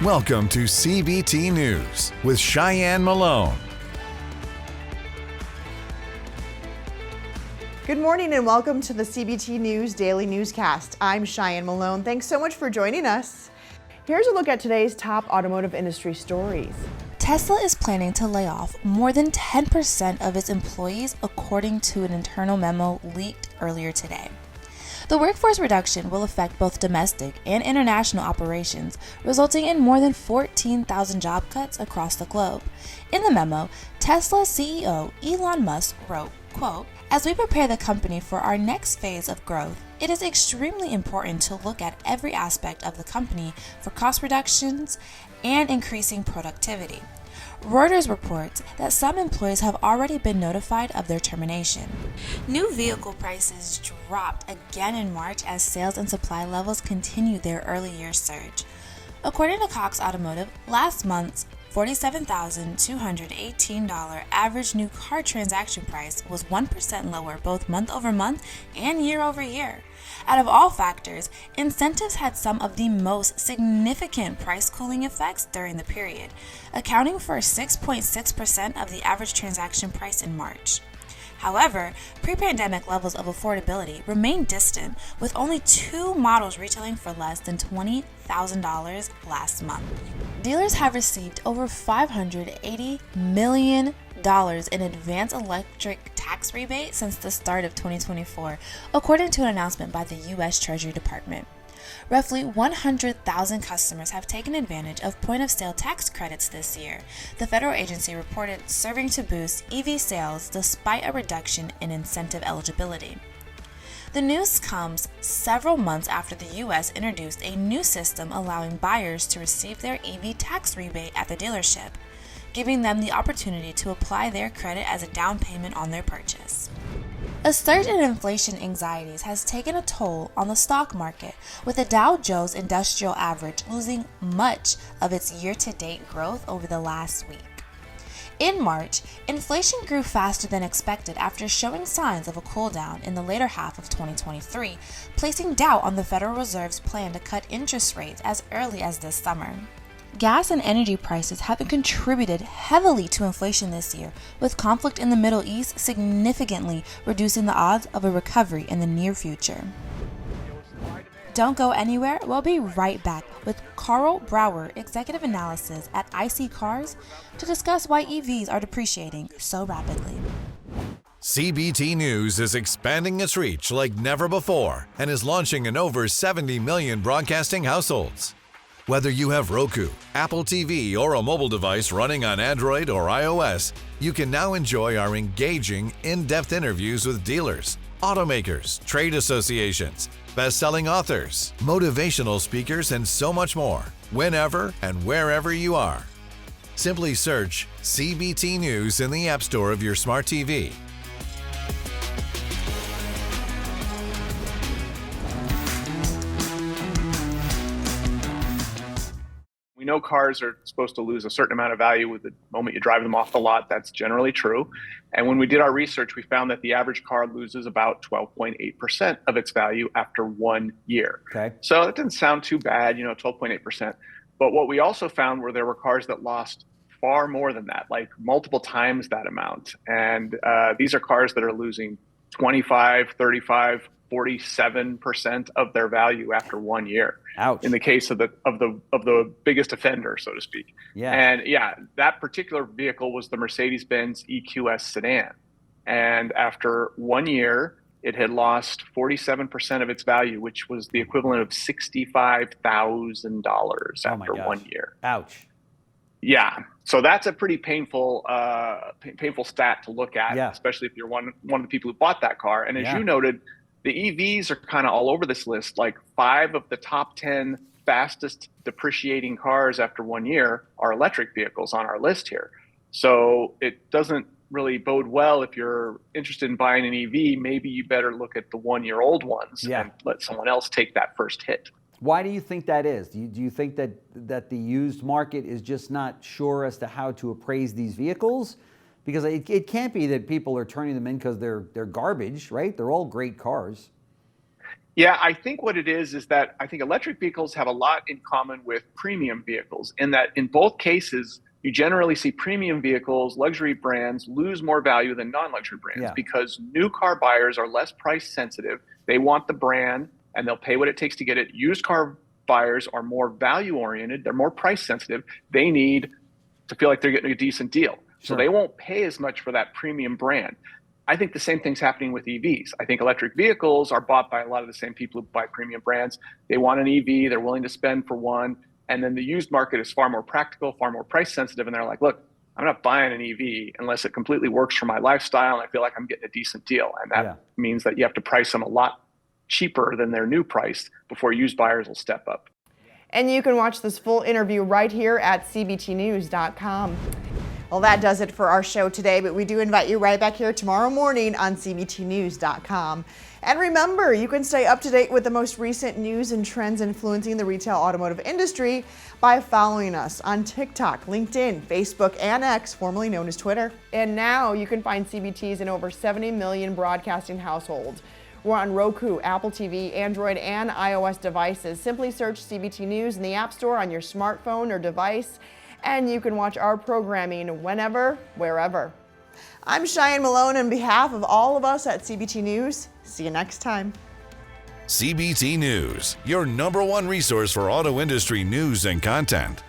Welcome to CBT News with Cheyenne Malone. Good morning and welcome to the CBT News Daily Newscast. I'm Cheyenne Malone. Thanks so much for joining us. Here's a look at today's top automotive industry stories. Tesla is planning to lay off more than 10% of its employees, according to an internal memo leaked earlier today. The workforce reduction will affect both domestic and international operations, resulting in more than 14,000 job cuts across the globe. In the memo, Tesla CEO Elon Musk wrote, quote, "As we prepare the company for our next phase of growth, it is extremely important to look at every aspect of the company for cost reductions and increasing productivity." Reuters reports that some employees have already been notified of their termination. New vehicle prices dropped again in March as sales and supply levels continued their early year surge. According to Cox Automotive, last month's $47,218 average new car transaction price was 1% lower both month over month and year over year. Out of all factors, incentives had some of the most significant price cooling effects during the period, accounting for 6.6% of the average transaction price in March. However, pre-pandemic levels of affordability remain distant, with only 2 models retailing for less than $20,000 last month. Dealers have received over $580 million in advance electric tax rebate since the start of 2024, according to an announcement by the U.S. Treasury Department. Roughly 100,000 customers have taken advantage of point-of-sale tax credits this year, the federal agency reported, serving to boost EV sales despite a reduction in incentive eligibility. The news comes several months after the U.S. introduced a new system allowing buyers to receive their EV tax rebate at the dealership, giving them the opportunity to apply their credit as a down payment on their purchase. A surge in inflation anxieties has taken a toll on the stock market, with the Dow Jones Industrial Average losing much of its year-to-date growth over the last week. In March, inflation grew faster than expected after showing signs of a cool down in the later half of 2023, placing doubt on the Federal Reserve's plan to cut interest rates as early as this summer. Gas and energy prices have contributed heavily to inflation this year, with conflict in the Middle East significantly reducing the odds of a recovery in the near future. Don't go anywhere. We'll be right back with Carl Brower, Executive Analysis at IC Cars, to discuss why EVs are depreciating so rapidly. CBT News is expanding its reach like never before and is launching in over 70 million broadcasting households. Whether you have Roku, Apple TV, or a mobile device running on Android or iOS, you can now enjoy our engaging, in-depth interviews with dealers, automakers, trade associations, best-selling authors, motivational speakers, and so much more, whenever and wherever you are. Simply search CBT News in the App Store of your smart TV. We know cars are supposed to lose a certain amount of value with the moment you drive them off the lot. That's generally true. And when we did our research, we found that the average car loses about 12.8% of its value after 1 year. Okay. So that didn't sound too bad, 12.8%. But what we also found were there were cars that lost far more than that, like multiple times that amount. And these are cars that are losing 25, 35, 47% of their value after 1 year. Ouch. In the case of the biggest offender, so to speak. Yeah. And that particular vehicle was the Mercedes-Benz EQS sedan. And after 1 year, it had lost 47% of its value, which was the equivalent of $65,000 after 1 year. Ouch. Yeah. So that's a pretty painful stat to look at, especially if you're one of the people who bought that car. And as you noted, the EVs are kind of all over this list. Like 5 of the top 10 fastest depreciating cars after 1 year are electric vehicles on our list here. So it doesn't really bode well if you're interested in buying an EV. Maybe you better look at the 1-year-old ones and let someone else take that first hit. Why do you think that is? Do you think that the used market is just not sure as to how to appraise these vehicles? Because it can't be that people are turning them in because they're garbage, right? They're all great cars. Yeah, I think what it is that I think electric vehicles have a lot in common with premium vehicles, in that in both cases, you generally see premium vehicles, luxury brands lose more value than non-luxury brands because new car buyers are less price sensitive. They want the brand and they'll pay what it takes to get it. Used car buyers are more value oriented. They're more price sensitive. They need to feel like they're getting a decent deal. So they won't pay as much for that premium brand. I think the same thing's happening with EVs. I think electric vehicles are bought by a lot of the same people who buy premium brands. They want an EV, they're willing to spend for one. And then the used market is far more practical, far more price sensitive. And they're like, look, I'm not buying an EV unless it completely works for my lifestyle and I feel like I'm getting a decent deal. And that means that you have to price them a lot cheaper than their new price before used buyers will step up. And you can watch this full interview right here at cbtnews.com. Well, that does it for our show today, but we do invite you right back here tomorrow morning on cbtnews.com. And remember, you can stay up to date with the most recent news and trends influencing the retail automotive industry by following us on TikTok, LinkedIn, Facebook, and X, formerly known as Twitter. And now you can find CBTs in over 70 million broadcasting households. We're on Roku, Apple TV, Android, and iOS devices. Simply search CBT News in the App Store on your smartphone or device, and you can watch our programming whenever, wherever. I'm Cheyenne Malone on behalf of all of us at CBT News. See you next time. CBT News, your #1 resource for auto industry news and content.